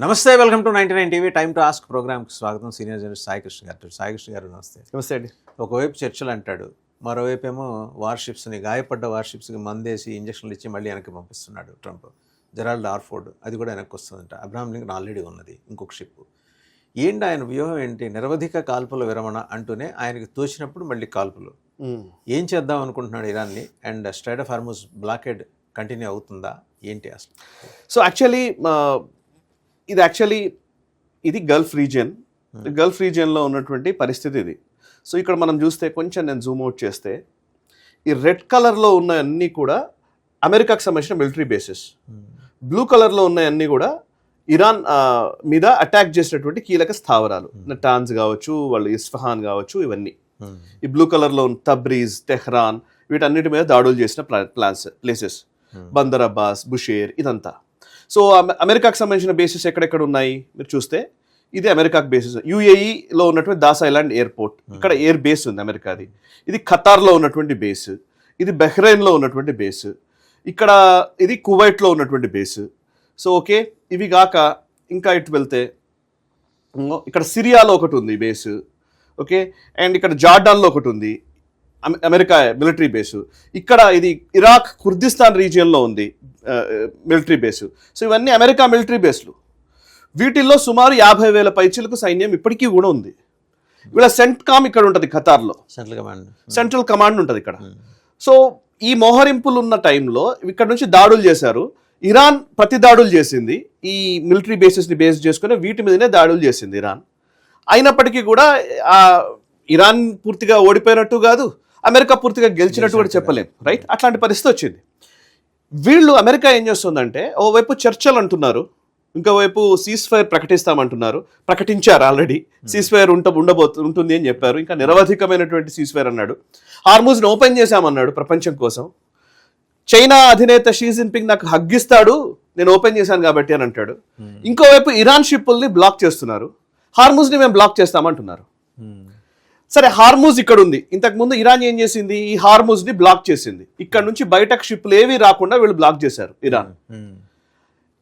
నమస్తే, welcome to 99 TV time to ask ప్రోగ్రామ్కి స్వాగతం. సీనియర్ జర్నలిస్ట్ సాయికృష్ణ గారు. సాయికృష్ణ గారు నమస్తే. నమస్తే అండి. ఒకవైపు చర్చలు అంటాడు, మరోవైపు ఏమో వార్షిప్స్ని, గాయపడ్డ వార్షిప్స్కి మందేసి ఇంజక్షన్లు ఇచ్చి మళ్ళీ వెనక్కి పంపిస్తున్నాడు ట్రంప్. జెరాల్డ్ ఆర్ఫోర్డ్ అది కూడా వెనక్కి వస్తుందంట. అబ్రహాం లింకన్ ఆల్రెడీ ఉన్నది ఇంకొక షిప్. ఏంటి ఆయన వ్యూహం ఏంటి? నిరవధిక కాల్పుల విరమణ అంటూనే ఆయనకి తోచినప్పుడు మళ్ళీ కాల్పులు. ఏం చేద్దాం అనుకుంటున్నాడు ఇరాన్ని? And strait of Hormuz blockade continue అవుతుందా ఏంటి అసలు? సో ఇది గల్ఫ్ రీజియన్లో ఉన్నటువంటి పరిస్థితి ఇది. సో ఇక్కడ మనం చూస్తే కొంచెం నేను జూమ్ అవుట్ చేస్తే ఈ రెడ్ కలర్లో ఉన్న అన్నీ కూడా అమెరికాకు సంబంధించిన మిలిటరీ బేసెస్, బ్లూ కలర్లో ఉన్న అన్నీ కూడా ఇరాన్ మీద అటాక్ చేసినటువంటి కీలక స్థావరాలు, టాన్స్ కావచ్చు, వాళ్ళు ఇస్ఫహాన్ కావచ్చు, ఇవన్నీ ఈ బ్లూ కలర్లో ఉన్న తబ్రీజ్, టెహ్రాన్, వీటన్నిటి మీద దాడులు చేసిన ప్లేసెస్, బందర్ అబ్బాస్, బుషేర్, ఇదంతా. సో అమెరికాకు సంబంధించిన బేసెస్ ఎక్కడెక్కడ ఉన్నాయి మీరు చూస్తే ఇది అమెరికాకు బేసెస్. యూఏఈలో ఉన్నటువంటి దాస్ ఐలాండ్ ఎయిర్పోర్ట్, ఇక్కడ ఎయిర్ బేస్ ఉంది అమెరికాది. ఇది ఖతార్లో ఉన్నటువంటి బేస్, ఇది బహ్రెయిన్లో ఉన్నటువంటి బేస్, ఇక్కడ ఇది కువైట్లో ఉన్నటువంటి బేస్. సో ఓకే, ఇవి కాక ఇంకా ఇటు వెళ్తే ఇక్కడ సిరియాలో ఒకటి ఉంది బేస్, ఓకే, అండ్ ఇక్కడ జార్డాన్లో ఒకటి ఉంది అమెరికా మిలిటరీ బేసు. ఇక్కడ ఇది ఇరాక్ కుర్దిస్తాన్ రీజియన్లో ఉంది మిలిటరీ బేసు. సో ఇవన్నీ అమెరికా మిలిటరీ బేస్లు. వీటిల్లో సుమారు 50,000 పైచీలకు సైన్యం ఇప్పటికీ కూడా ఉంది. వీళ్ళ సెంట్కామ్ ఇక్కడ ఉంటుంది ఖతార్లో, సెంట్రల్ కమాండ్ ఉంటుంది ఇక్కడ. సో ఈ మోహరింపులు ఉన్న టైంలో ఇక్కడ నుంచి దాడులు చేశారు. ఇరాన్ ప్రతి దాడులు చేసింది ఈ మిలిటరీ బేసెస్ని బేస్ చేసుకుని, వీటి మీదనే దాడులు చేసింది ఇరాన్. అయినప్పటికీ కూడా ఇరాన్ పూర్తిగా ఓడిపోయినట్టు కాదు, అమెరికా పూర్తిగా గెలిచినట్టు కూడా చెప్పలేం, రైట్? అట్లాంటి పరిస్థితి వచ్చింది. వీళ్ళు అమెరికా ఏం చేస్తుందంటే ఓవైపు చర్చలు అంటున్నారు, ఇంకోవైపు సీజ్ ఫైర్ ప్రకటిస్తామంటున్నారు. ప్రకటించారు ఆల్రెడీ, సీజ్ ఫైర్ ఉంటుంది అని చెప్పారు. ఇంకా నిరవధికమైనటువంటి సీజ్ ఫైర్ అన్నాడు. హార్ముజ్ని ఓపెన్ చేశామన్నాడు ప్రపంచం కోసం. చైనా అధినేత షీ జిన్పింగ్ నాకు హగ్గిస్తాడు, నేను ఓపెన్ చేశాను కాబట్టి అని అంటాడు. ఇంకోవైపు ఇరాన్ షిప్పుల్ని బ్లాక్ చేస్తున్నారు, హార్ముజ్ని మేము బ్లాక్ చేస్తామంటున్నారు. సరే, హార్ముజ్ ఇక్కడ ఉంది. ఇంతకుముందు ఇరాన్ ఏం చేసింది? ఈ హార్ముజ్ని బ్లాక్ చేసింది. ఇక్కడ నుంచి బయటకు షిప్లు ఏవి రాకుండా వీళ్ళు బ్లాక్ చేశారు.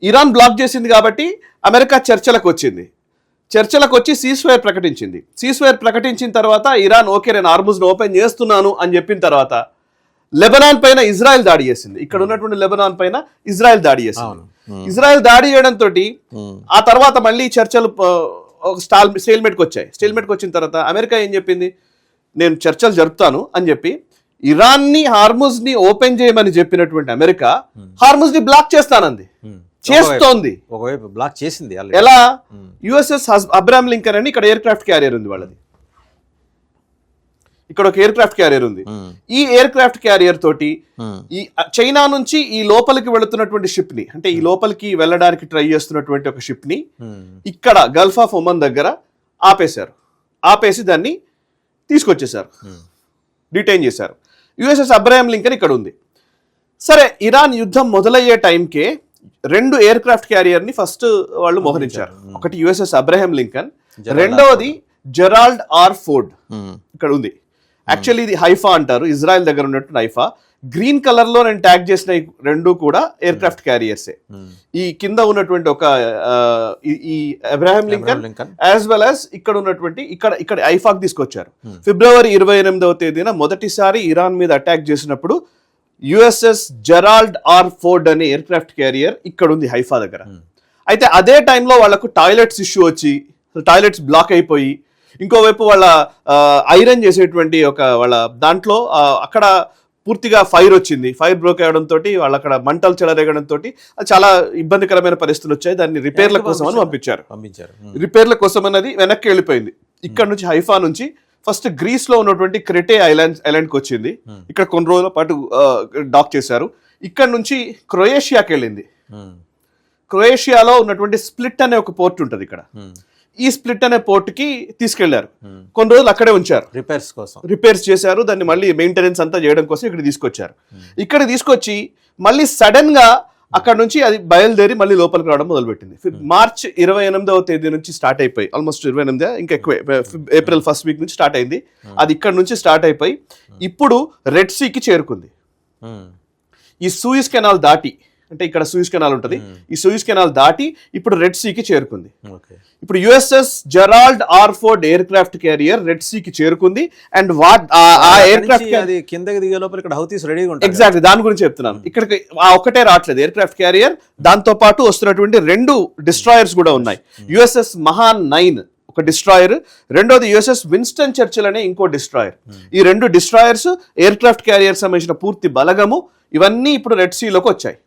ఇరాన్ బ్లాక్ చేసింది కాబట్టి అమెరికా చర్చలకు వచ్చింది. చర్చలకు వచ్చి సీజ్ ఫైర్ ప్రకటించింది. సీజ్ ఫైర్ ప్రకటించిన తర్వాత ఇరాన్ ఓకే నేను హార్ముజ్ని ఓపెన్ చేస్తున్నాను అని చెప్పిన తర్వాత లెబనాన్ పైన ఇజ్రాయెల్ దాడి చేసింది. ఇక్కడ ఉన్నటువంటి లెబనాన్ పైన ఇజ్రాయెల్ దాడి చేసింది. ఇజ్రాయెల్ దాడి చేయడంతో ఆ తర్వాత మళ్ళీ చర్చలు స్టేల్మేట్కి వచ్చాయి. స్టేల్మేట్కి వచ్చిన తర్వాత అమెరికా ఏం చెప్పింది? నేను చర్చలు జరుపుతాను అని చెప్పి ఇరాన్ని హార్ముజ్ని ఓపెన్ చేయమని చెప్పినటువంటి అమెరికా హార్ముజ్ని బ్లాక్ చేస్తానంది, చేస్తోంది. ఒకవైపు బ్లాక్ చేసింది. ఎలా? యుఎస్ఎస్ అబ్రహాం లింకన్ అని ఇక్కడ ఎయిర్ క్రాఫ్ట్ క్యారియర్ ఉంది వాళ్ళది. ఇక్కడ ఒక ఎయిర్ క్రాఫ్ట్ క్యారియర్ ఉంది. ఈ ఎయిర్ క్రాఫ్ట్ క్యారియర్ తోటి ఈ చైనా నుంచి ఈ లోపలికి వెళుతున్నటువంటి షిప్ ని, అంటే ఈ లోపలికి వెళ్ళడానికి ట్రై చేస్తున్నటువంటి ఒక షిప్ ని ఇక్కడ గల్ఫ్ ఆఫ్ ఒమన్ దగ్గర ఆపేశారు. ఆపేసి దాన్ని తీసుకొచ్చేసారు, డిటైన్ చేశారు. యుఎస్ఎస్ అబ్రహాం లింకన్ ఇక్కడ ఉంది. సరే, ఇరాన్ యుద్ధం మొదలయ్యే టైంకే 2 ఎయిర్ క్రాఫ్ట్ క్యారియర్ ని ఫస్ట్ వాళ్ళు మోహరించారు. ఒకటి యుఎస్ఎస్ అబ్రహాం లింకన్, రెండవది జెరాల్డ్ ఆర్ ఫోర్డ్ ఇక్కడ ఉంది. యాక్చువల్లీ ఇది హైఫా అంటారు, ఇజ్రాయెల్ దగ్గర ఉన్నట్టు హైఫా. గ్రీన్ కలర్ లో నేను ట్యాగ్ చేసిన 2 కూడా ఎయిర్ క్రాఫ్ట్ క్యారియర్సే. ఈ కింద ఉన్నటువంటి ఒక ఈ Abraham Lincoln as well as ఇక్కడ ఉన్నటువంటి ఇక్కడ ఐఫాక్ తీసుకొచ్చారు. ఫిబ్రవరి 28వ తేదీన మొదటిసారి ఇరాన్ మీద అటాక్ చేసినప్పుడు యుఎస్ఎస్ జెరాల్డ్ ఆర్ ఫోర్డ్ అనే ఎయిర్ క్రాఫ్ట్ క్యారియర్ ఇక్కడ ఉంది హైఫా దగ్గర. అయితే అదే టైంలో వాళ్ళకు టాయిలెట్స్ ఇష్యూ వచ్చి టాయిలెట్స్ బ్లాక్ అయిపోయి, ఇంకోవైపు వాళ్ళ ఐరన్ చేసేటువంటి వాళ్ళ దాంట్లో అక్కడ పూర్తిగా ఫైర్ వచ్చింది. ఫైర్ బ్రోక్ అవ్వడంతో వాళ్ళు అక్కడ మంటలు చెలరేగడంతో చాలా ఇబ్బందికరమైన పరిస్థితులు వచ్చాయి. దాన్ని రిపేర్ల కోసం అని పంపించారు. రిపేర్ల కోసం అన్నది వెనక్కి వెళ్ళిపోయింది. ఇక్కడ నుంచి హైఫా నుంచి ఫస్ట్ గ్రీస్ లో ఉన్నటువంటి క్రెటే ఐలాండ్కి వచ్చింది. ఇక్కడ కొన్ని రోజుల పాటు డాక్ చేశారు. ఇక్కడ నుంచి క్రొయేషియాకి వెళ్ళింది. క్రొయేషియాలో ఉన్నటువంటి స్ప్లిట్ అనే ఒక పోర్ట్ ఉంటుంది ఇక్కడ. ఈ స్ప్లిట్ అనే పోర్ట్కి తీసుకెళ్లారు. కొన్ని రోజులు అక్కడే ఉంచారు, రిపేర్స్ చేశారు. దాన్ని మళ్ళీ మెయింటెనెన్స్ అంతా చేయడం కోసం ఇక్కడ తీసుకొచ్చారు. ఇక్కడ తీసుకొచ్చి మళ్ళీ సడన్ గా అక్కడ నుంచి అది బయలుదేరి మళ్ళీ లోపలికి రావడం మొదలుపెట్టింది. మార్చ్ 28వ తేదీ నుంచి స్టార్ట్ అయిపోయి, ఆల్మోస్ట్ 28 ఇంకా ఎక్కువ, ఏప్రిల్ ఫస్ట్ వీక్ నుంచి స్టార్ట్ అయింది. అది ఇక్కడ నుంచి స్టార్ట్ అయిపోయి ఇప్పుడు రెడ్ సీకి చేరుకుంది. ఈ సూయిజ్ కెనాల్ దాటి అంటే ఇక్కడ సూయిజ్ కెనాల్ ఉంటుంది, ఈ సూయిజ్ కెనాల్ దాటి ఇప్పుడు రెడ్ సీకి చేరుకుంది. ఓకే. ఇప్పుడు USS Gerald R Ford air craft carrier red సీకి చేరుకుంది. అండ్ ఆ ఎయిర్ క్రాఫ్ట్ అది కిందకి దిగే లోపల ఇక్కడ హౌతీస్ రెడీగా ఉంటాయి. ఎగ్జాక్ట్లీ దాని గురించి చెప్తున్నాను. ఇక్కడికి ఆ ఒక్కటే రావట్లేదు ఎయిర్ క్రాఫ్ట్ క్యారియర్, దాంతో పాటు వస్తున్నటువంటి 2 డిస్ట్రాయర్స్ కూడా ఉన్నాయి. యుఎస్ఎస్ మహాన్ 9 ఒక డిస్ట్రాయర్, రెండోది యుఎస్ఎస్ విన్స్టన్ చర్చిల్ అనే ఇంకో డిస్ట్రాయర్. ఈ 2 డిస్ట్రాయర్స్ ఎయిర్ క్రాఫ్ట్ క్యారియర్ సంబంధించిన పూర్తి బలగము ఇవన్నీ ఇప్పుడు రెడ్ సీలోకి వచ్చాయి.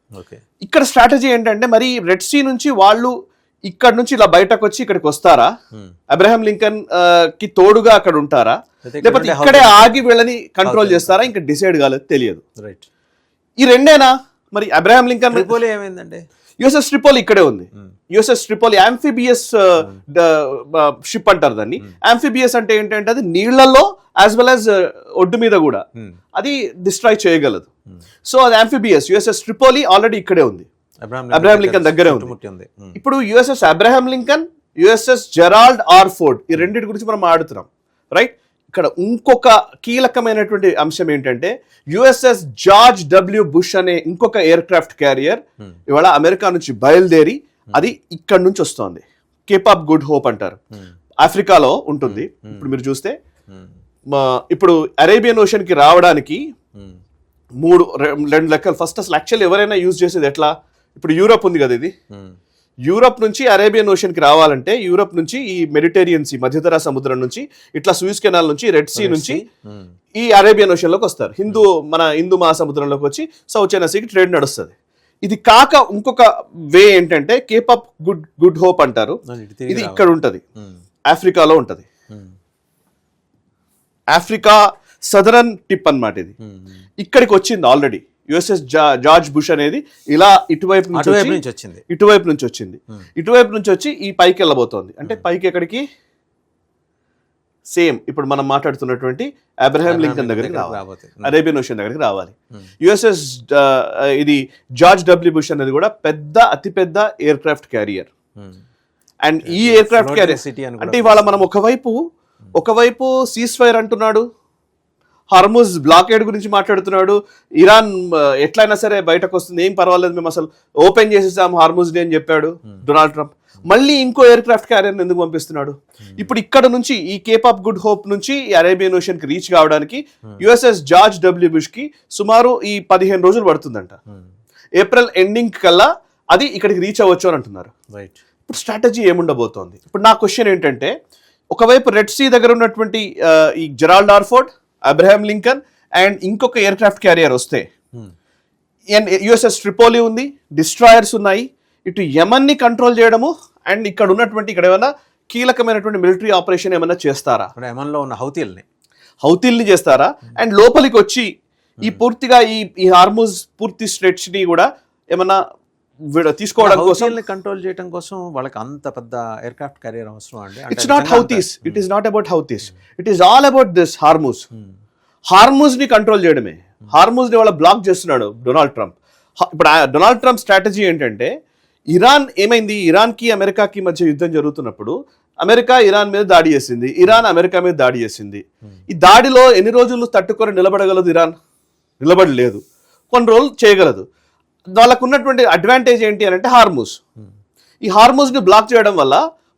ఇక్కడ స్ట్రాటజీ ఏంటంటే మరి రెడ్ సీ నుంచి వాళ్ళు ఇక్కడ నుంచి ఇలా బయటకు వచ్చి ఇక్కడికి వస్తారా, అబ్రహాం లింకన్ కి తోడుగా అక్కడ ఉంటారా, లేకపోతే ఇక్కడే ఆగి వీళ్ళని కంట్రోల్ చేస్తారా, ఇంకా డిసైడ్ కాలేదు, తెలియదు. ఈ రెండేనా మరి అబ్రహాం లింకన్ ఏమైందంటే యుఎస్ఎస్ ట్రిపోలి ఇక్కడే ఉంది. యుఎస్ఎస్ ట్రిపోలి యాంఫిబియస్ షిప్ అంటారు దాన్ని. యాంఫిబియస్ అంటే ఏంటంటే అది నీళ్లలో యాజ్ వెల్ యాజ్ ఒడ్డు మీద కూడా అది డిస్ట్రాయ్ చేయగలదు. సో అది యాంఫిబియస్. యుఎస్ఎస్ ట్రిపోలి ఆల్రెడీ ఇక్కడే ఉంది, అబ్రహాం లింకన్ దగ్గరే ఉంది. ఇప్పుడు USS Abraham Lincoln, USS Gerald R Ford, ఈ రెండింటి గురించి మనం ఆడుతున్నాం, రైట్? ఇక్కడ ఇంకొక కీలకమైనటువంటి అంశం ఏంటంటే యుఎస్ఎస్ జార్జ్ డబ్ల్యూ బుష్ అనే ఇంకొక ఎయిర్ క్రాఫ్ట్ క్యారియర్ ఇవాళ అమెరికా నుంచి బయలుదేరి అది ఇక్కడ నుంచి వస్తోంది. కేప్ ఆఫ్ గుడ్ హోప్ అంటారు, ఆఫ్రికాలో ఉంటుంది. ఇప్పుడు మీరు చూస్తే ఇప్పుడు అరేబియన్ ఓషన్ కి రావడానికి 2 లెక్కలు. ఫస్ట్ అసలు యాక్చువల్లీ ఎవరైనా యూజ్ చేసేది ఎట్లా, ఇప్పుడు యూరోప్ ఉంది కదా, ఇది యూరోప్ నుంచి అరేబియన్ ఓషన్ కి రావాలంటే యూరోప్ నుంచి ఈ మెడిటేరియన్ సీ మధ్యధరా సముద్రం నుంచి ఇట్లా సూయిజ్ కెనాల్ నుంచి రెడ్ సీ నుంచి ఈ అరేబియన్ ఓషన్ లోకి వస్తారు. మన హిందూ మహాసముద్రంలోకి వచ్చి సౌత్ చైనా సీకి ట్రేడ్ నడుస్తుంది. ఇది కాక ఇంకొక వే ఏంటంటే కేప్ ఆఫ్ గుడ్ హోప్ అంటారు. ఇది ఇక్కడ ఉంటది, ఆఫ్రికాలో ఉంటది. ఆఫ్రికా సదరన్ టిప్ అన్నమాట. ఇది ఇక్కడికి వచ్చింది ఆల్రెడీ. యుఎస్ఎస్ జార్జ్ బుష్ అనేది ఇలా ఇటువైపు నుంచి వచ్చింది, ఇటువైపు నుంచి వచ్చి ఈ పైకి వెళ్ళబోతోంది. అంటే పైకి ఎక్కడికి, సేమ్ ఇప్పుడు మనం మాట్లాడుతున్నటువంటి అబ్రహాం లింకన్ దగ్గరికి రావాలి, అరేబియన్ ఓషన్ దగ్గరికి రావాలి. యుఎస్ఎస్ ఇది జార్జ్ డబ్ల్యూ బుష్ అనేది కూడా అతిపెద్ద ఎయిర్ క్రాఫ్ట్ క్యారియర్. అండ్ ఈ ఎయిర్ క్రాఫ్ట్ క్యారియర్ అంటే ఇవాళ మనం ఒకవైపు సీజ్ ఫైర్ అంటున్నాడు, హార్ముజ్ బ్లాకేడ్ గురించి మాట్లాడుతున్నాడు, ఇరాన్ ఎట్లయినా సరే బయటకు వస్తుంది, ఏం పర్వాలేదు, మేము అసలు ఓపెన్ చేసేసాం హార్ముజ్ ని అని చెప్పాడు డొనాల్డ్ ట్రంప్. మళ్ళీ ఇంకో ఎయిర్ క్రాఫ్ట్ క్యారియర్ ఎందుకు పంపిస్తున్నాడు? ఇప్పుడు ఇక్కడ నుంచి ఈ కేప్ ఆఫ్ గుడ్ హోప్ నుంచి ఈ అరేబియన్ ఓషన్ కి రీచ్ కావడానికి యుఎస్ఎస్ జార్జ్ డబ్ల్యూ బుష్ కి సుమారు ఈ 15 రోజులు పడుతుందంట. ఏప్రిల్ ఎండింగ్ కల్లా అది ఇక్కడికి రీచ్ అవ్వచ్చు అని అంటున్నారు. ఇప్పుడు స్ట్రాటజీ ఏముండబోతోంది? ఇప్పుడు నా క్వశ్చన్ ఏంటంటే, ఒకవైపు రెడ్ సీ దగ్గర ఉన్నటువంటి ఈ Gerald R Ford, Abraham Lincoln and ఇంకొక ఎయిర్ క్రాఫ్ట్ క్యారియర్ వస్తే, యుఎస్ఎస్ ట్రిపోలి ఉంది, డిస్ట్రాయర్స్ ఉన్నాయి, ఇటు యమన్ ని కంట్రోల్ చేయడము అండ్ ఇక్కడ ఉన్నటువంటి ఇక్కడ ఏమైనా కీలకమైనటువంటి మిలిటరీ ఆపరేషన్ ఏమైనా చేస్తారా? యమన్లో ఉన్న హౌతీల్ని చేస్తారా? అండ్ లోపలికి వచ్చి ఈ పూర్తిగా ఈ హార్ముజ్ పూర్తి స్ట్రెచ్ ని కూడా ఏమన్నా తీసుకోవడం కోసం, కంట్రోల్ చేయడం కోసం వాళ్ళకి అంత పెద్ద ఎయిర్ క్రాఫ్ట్ క్యారియర్ అవసరం అండి? It's not Houthis, it is not about Houthis, it is all about this Hormuz ని కంట్రోల్ చేయడమే. హార్ముజ్ ని వాళ్ళ బ్లాక్ చేస్తున్నాడు డొనాల్డ్ ట్రంప్. ఇప్పుడు డొనాల్డ్ ట్రంప్ స్ట్రాటజీ ఏంటంటే, ఇరాన్ ఏమైంది, ఇరాన్ కి అమెరికాకి మధ్య యుద్ధం జరుగుతున్నప్పుడు అమెరికా ఇరాన్ మీద దాడి చేసింది, ఇరాన్ అమెరికా మీద దాడి చేసింది. ఈ దాడిలో ఎన్ని రోజులు తట్టుకొని నిలబడగలదు ఇరాన్? నిలబడలేదు. కొన్ని రోజులు చేయగలదు. వాళ్ళకు ఉన్నటువంటి అడ్వాంటేజ్ ఏంటి అని అంటే హార్ముజ్. ఈ హార్ముజ్ ని బ్లాక్ చేయడం వల్ల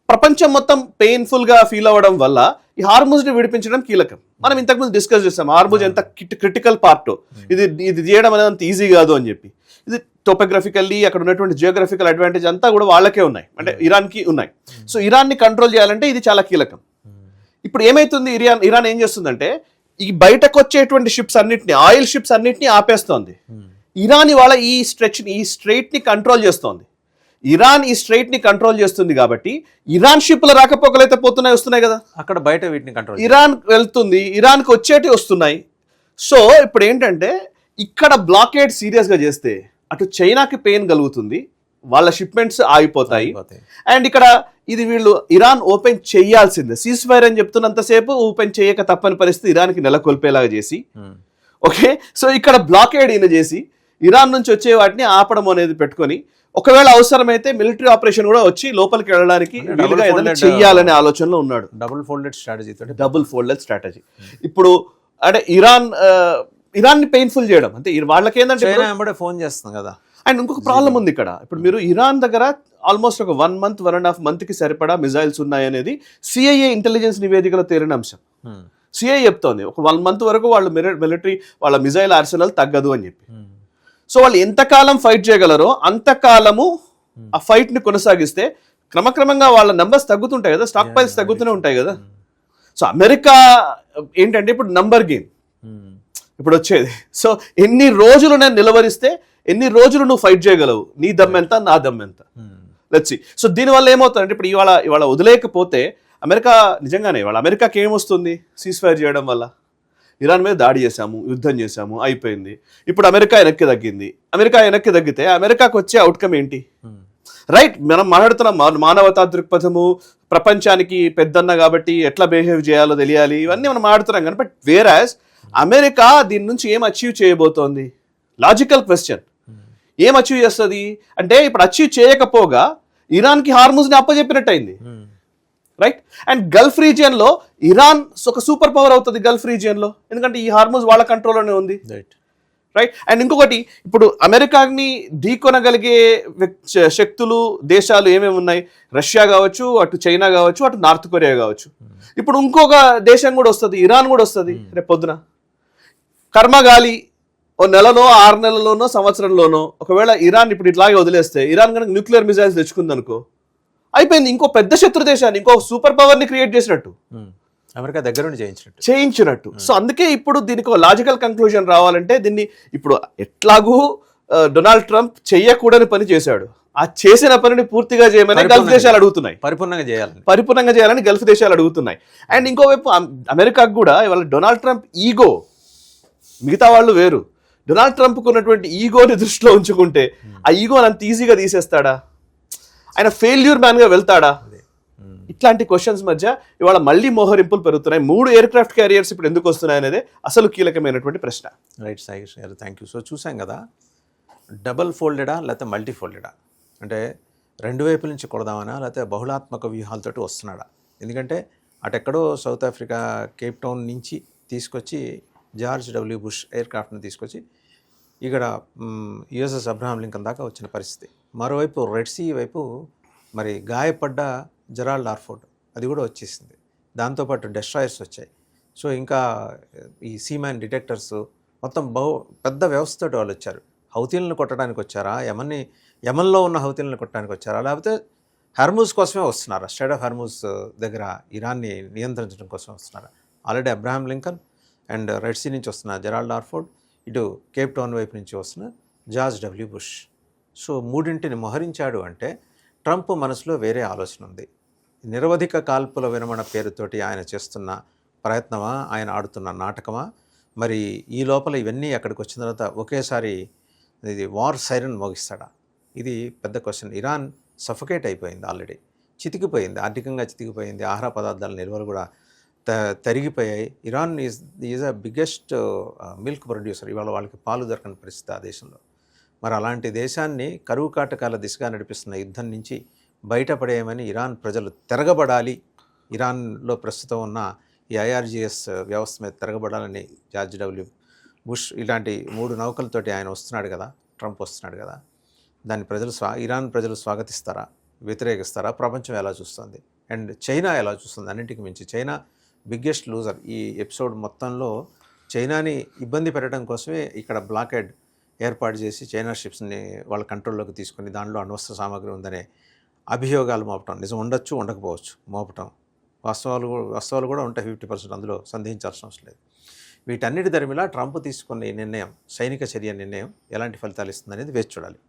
ప్రపంచం మొత్తం పెయిన్ఫుల్ గా ఫీల్ అవ్వడం వల్ల ఈ హార్ముజ్ ని విడిపించడం కీలకం. మనం ఇంతకుముందు డిస్కస్ చేస్తాం హార్ముజ్ ఎంత క్రిటికల్ పార్ట్, ఇది చేయడం అనేది అంత ఈజీ కాదు అని చెప్పి. ఇది టోపోగ్రఫికల్లీ అక్కడ ఉన్నటువంటి జియోగ్రఫికల్ అడ్వాంటేజ్ అంతా కూడా వాళ్ళకే ఉన్నాయి, అంటే ఇరాన్ కి ఉన్నాయి. సో ఇరాన్ ని కంట్రోల్ చేయాలంటే ఇది చాలా కీలకం. ఇప్పుడు ఏమైతుంది, ఇరాన్ ఏం చేస్తుందంటే ఈ బయటకు వచ్చేటువంటి షిప్స్ అన్నిటిని, ఆయిల్ షిప్స్ అన్నిటిని ఆపేస్తోంది. ఇరాన్ ఇవాళ ఈ స్ట్రైట్ ని కంట్రోల్ చేస్తోంది. ఇరాన్ ఈ స్ట్రైట్ ని కంట్రోల్ చేస్తుంది కాబట్టి ఇరాన్ షిప్ల రాకపోకలైతే వస్తున్నాయి కదా, అక్కడ బయట వీటిని కంట్రోల్ ఇరాన్ వెళ్తుంది, ఇరాన్కి వచ్చేటి వస్తున్నాయి. సో ఇప్పుడు ఏంటంటే ఇక్కడ బ్లాకేడ్ సీరియస్ గా చేస్తే అటు చైనాకి పెయిన్ కలుగుతుంది, వాళ్ళ షిప్మెంట్స్ ఆగిపోతాయి. అండ్ ఇక్కడ ఇది వీళ్ళు ఇరాన్ ఓపెన్ చేయాల్సిందే, సీజ్ ఫైర్ అని చెప్తున్నంతసేపు ఓపెన్ చేయక తప్పని పరిస్థితి ఇరాన్కి నెలకొల్పేలాగా చేసి, ఓకే. సో ఇక్కడ బ్లాకేడ్ ఈయన చేసి ఇరాన్ నుంచి వచ్చే వాటిని ఆపడం అనేది పెట్టుకొని, ఒకవేళ అవసరమైతే మిలిటరీ ఆపరేషన్ కూడా వచ్చి లోపలికి వెళ్ళడానికి వీలుగా ఏదైనా చెయ్యాలనే ఆలోచనలో ఉన్నాడు. Double folded strategy. ఇప్పుడు అంటే ఇరాన్ ని పెయిన్ఫుల్ చేయడం, అంటే వాళ్ళకి ఏంటంటే ఫోన్ చేస్తుంది కదా, అండ్ ఇంకొక ప్రాబ్లం ఉంది ఇక్కడ. ఇప్పుడు మీరు ఇరాన్ దగ్గర ఆల్మోస్ట్ ఒక 1 month 1.5 monthకి సరిపడా మిజైల్స్ ఉన్నాయనేది సిఐఏ ఇంటెలిజెన్స్ నివేదికలో తేలిన అంశం. సిఐఏ చెప్తోంది ఒక 1 month వరకు వాళ్ళు మిలిటరీ వాళ్ళ మిజైల్ ఆర్సెనల్ తగ్గదు అని చెప్పి. సో వాళ్ళు ఎంతకాలం ఫైట్ చేయగలరో అంతకాలము ఆ ఫైట్ ని కొనసాగిస్తే క్రమక్రమంగా వాళ్ళ నంబర్స్ తగ్గుతుంటాయి కదా, స్టాక్ పైల్స్ తగ్గుతూనే ఉంటాయి కదా. సో అమెరికా ఏంటంటే ఇప్పుడు నంబర్ గేమ్ ఇప్పుడు వచ్చేది. సో ఎన్ని రోజులు నేను నిలవరిస్తే ఎన్ని రోజులు నువ్వు ఫైట్ చేయగలవు, నీ దమ్ ఎంత నా దమ్ ఎంత, లెట్స్ సీ. సో దీనివల్ల ఏమవుతుందంటే ఇప్పుడు ఇవాళ వదిలేకపోతే అమెరికా నిజంగానే ఇవాళ అమెరికాకి ఏమొస్తుంది సీజ్ ఫైర్ చేయడం వల్ల? ఇరాన్ మీద దాడి చేశాము, యుద్ధం చేశాము, అయిపోయింది. ఇప్పుడు అమెరికా వెనక్కి తగ్గింది. అమెరికా వెనక్కి తగ్గితే అమెరికాకు వచ్చే అవుట్కమ్ ఏంటి? రైట్, మనం మాట్లాడుతున్నాం మానవతా దృక్పథము, ప్రపంచానికి పెద్దన్న కాబట్టి ఎట్లా బిహేవ్ చేయాలో తెలియాలి, ఇవన్నీ మనం మాట్లాడుతున్నాం కానీ బట్ వేరాజ్ అమెరికా దీని నుంచి ఏం అచీవ్ చేయబోతోంది? Logical question. ఏం అచీవ్ చేస్తుంది అంటే ఇప్పుడు అచీవ్ చేయకపోగా ఇరాన్కి హార్ముజ్ని అప్పచెప్పినట్టు అయింది. రైట్, అండ్ గల్ఫ్ రీజియన్లో ఇరాన్ ఒక సూపర్ పవర్ అవుతుంది గల్ఫ్ రీజియన్లో, ఎందుకంటే ఈ హార్ముజ్ వాళ్ళ కంట్రోల్లోనే ఉంది. రైట్, అండ్ ఇంకొకటి ఇప్పుడు అమెరికాని ఢీకొనగలిగే శక్తులు దేశాలు ఏమేమి ఉన్నాయి? రష్యా కావచ్చు, అటు చైనా కావచ్చు, అటు నార్త్ కొరియా కావచ్చు. ఇప్పుడు ఇంకొక దేశం కూడా వస్తుంది, ఇరాన్ కూడా వస్తుంది రేపు పొద్దున. కర్మగాలి ఓ నెలనో 6 నెలల్లోనో సంవత్సరంలోనో ఒకవేళ ఇరాన్ ఇప్పుడు ఇట్లాగే వదిలేస్తే ఇరాన్ కనుక న్యూక్లియర్ మిజైల్స్ తెచ్చుకుందనుకో అయిపోయింది. ఇంకో పెద్ద శత్రు దేశాన్ని, ఇంకో సూపర్ పవర్ ని క్రియేట్ చేసినట్టు, అమెరికా దగ్గర నుండి చేయించినట్టు. సో అందుకే ఇప్పుడు దీనికి ఒక లాజికల్ కంక్లూజన్ రావాలంటే దీన్ని ఇప్పుడు ఎట్లాగూ డొనాల్డ్ ట్రంప్ చెయ్యకూడని పని చేశాడు, ఆ చేసిన పనిని పూర్తిగా చేయమని గల్ఫ్ దేశాలు అడుగుతున్నాయి, పరిపూర్ణంగా చేయాలని గల్ఫ్ దేశాలు అడుగుతున్నాయి. అండ్ ఇంకోవైపు అమెరికాకు కూడా ఇవాళ డొనాల్డ్ ట్రంప్ ఈగో, మిగతా వాళ్ళు వేరు, డొనాల్డ్ ట్రంప్కు ఉన్నటువంటి ఈగోని దృష్టిలో ఉంచుకుంటే ఆ ఈగోని అంత ఈజీగా తీసేస్తాడా? ఆయన ఫెయిల్యూర్ మ్యాన్గా వెళ్తాడా? ఇట్లాంటి క్వశ్చన్స్ మధ్య ఇవాళ మళ్ళీ మోహరింపులు పెరుగుతున్నాయి. 3 ఎయిర్క్రాఫ్ట్ క్యారియర్స్ ఇప్పుడు ఎందుకు వస్తున్నాయి అనేది అసలు కీలకమైనటువంటి ప్రశ్న. రైట్ సాయికృష్ణ గారు, థ్యాంక్ యూ. సో చూసాం కదా, డబల్ ఫోల్డెడా లేకపోతే మల్టీ ఫోల్డెడా, అంటే 2 వైపుల నుంచి కొడదామనా లేకపోతే బహుళాత్మక వ్యూహాలతోటి వస్తున్నాడా? ఎందుకంటే అటెక్కడో సౌత్ ఆఫ్రికా కేప్ టౌన్ నుంచి తీసుకొచ్చి జార్జ్ డబ్ల్యూ బుష్ ఎయిర్క్రాఫ్ట్ని తీసుకొచ్చి ఇక్కడ యుఎస్ఎస్ అబ్రహాం లింకన్ దాకా వచ్చిన పరిస్థితి. మరోవైపు రెడ్ సీ వైపు మరి గాయపడ్డ జెరాల్డ్ ఆర్ఫోర్డ్ అది కూడా వచ్చేసింది. దాంతోపాటు డెస్ట్రాయర్స్ వచ్చాయి. సో ఇంకా ఈ సీమ్యాన్ డిటెక్టర్స్ మొత్తం పెద్ద వ్యవస్థతో వాళ్ళు వచ్చారు. హౌతీలను కొట్టడానికి వచ్చారా, యమన్లో ఉన్న హౌతీలను కొట్టడానికి వచ్చారా, లేకపోతే హర్మూజ్ కోసమే వస్తున్నారా? స్ట్రైట్ ఆఫ్ హర్మూజ్ దగ్గర ఇరాన్ని నియంత్రించడం కోసం వస్తున్నారా? Already Abraham Lincoln and red sea నుంచి వస్తున్న జెరాల్డ్ ఆర్ఫోర్డ్, ఇటు కేప్ టౌన్ వైపు నుంచి వస్తున్న జార్జ్ డబ్ల్యూ బుష్. సో 3ంటిని మోహరించాడు అంటే ట్రంప్ మనసులో వేరే ఆలోచన ఉంది. నిరవధిక కాల్పుల విరమణ పేరుతోటి ఆయన చేస్తున్న ప్రయత్నమా, ఆయన ఆడుతున్న నాటకమా? మరి ఈ లోపల ఇవన్నీ అక్కడికి వచ్చిన తర్వాత ఒకేసారి ఇది వార్ సైరన్ మోగిస్తాడా? ఇది పెద్ద క్వశ్చన్. ఇరాన్ సఫకేట్ అయిపోయింది, ఆల్రెడీ చితికిపోయింది, ఆర్థికంగా చితికిపోయింది. ఆహార పదార్థాల నిల్వలు కూడా తరిగిపోయాయి. Iran is a biggest milk producer. ఇవాళ వాళ్ళకి పాలు దొరకని పరిస్థితి ఆ దేశంలో. మరి అలాంటి దేశాన్ని కరువు కాటకాల దిశగా నడిపిస్తున్న యుద్ధం నుంచి బయటపడేయమని ఇరాన్ ప్రజలు తిరగబడాలి, ఇరాన్లో ప్రస్తుతం ఉన్న ఈ ఐఆర్జిఎస్ వ్యవస్థ మీద తిరగబడాలని జార్జ్ డబ్ల్యూ బుష్ ఇలాంటి 3 నౌకలతోటి ఆయన వస్తున్నాడు కదా, ట్రంప్ వస్తున్నాడు కదా. దాన్ని ఇరాన్ ప్రజలు స్వాగతిస్తారా, వ్యతిరేకిస్తారా? ప్రపంచం ఎలా చూస్తుంది? అండ్ చైనా ఎలా చూస్తుంది? అన్నింటికి మించి చైనా బిగ్గెస్ట్ లూజర్. ఈ ఎపిసోడ్ మొత్తంలో చైనాని ఇబ్బంది పెట్టడం కోసమే ఇక్కడ బ్లాకెడ్ ఏర్పాటు చేసి చైనా షిప్స్ని వాళ్ళ కంట్రోల్లోకి తీసుకుని దానిలో అణ్వస్త్ర సామాగ్రి ఉందనే అభియోగాలు మోపటం, నిజం ఉండొచ్చు ఉండకపోవచ్చు, మోపటం వాస్తవాలు కూడా ఉంటాయి 50%, అందులో సందేహించాల్సిన అవసరం లేదు. వీటన్నిటి దరిమిలా ట్రంప్ తీసుకున్న ఈ నిర్ణయం, సైనిక చర్య నిర్ణయం ఎలాంటి ఫలితాలు ఇస్తుంది అనేది వేచి చూడాలి.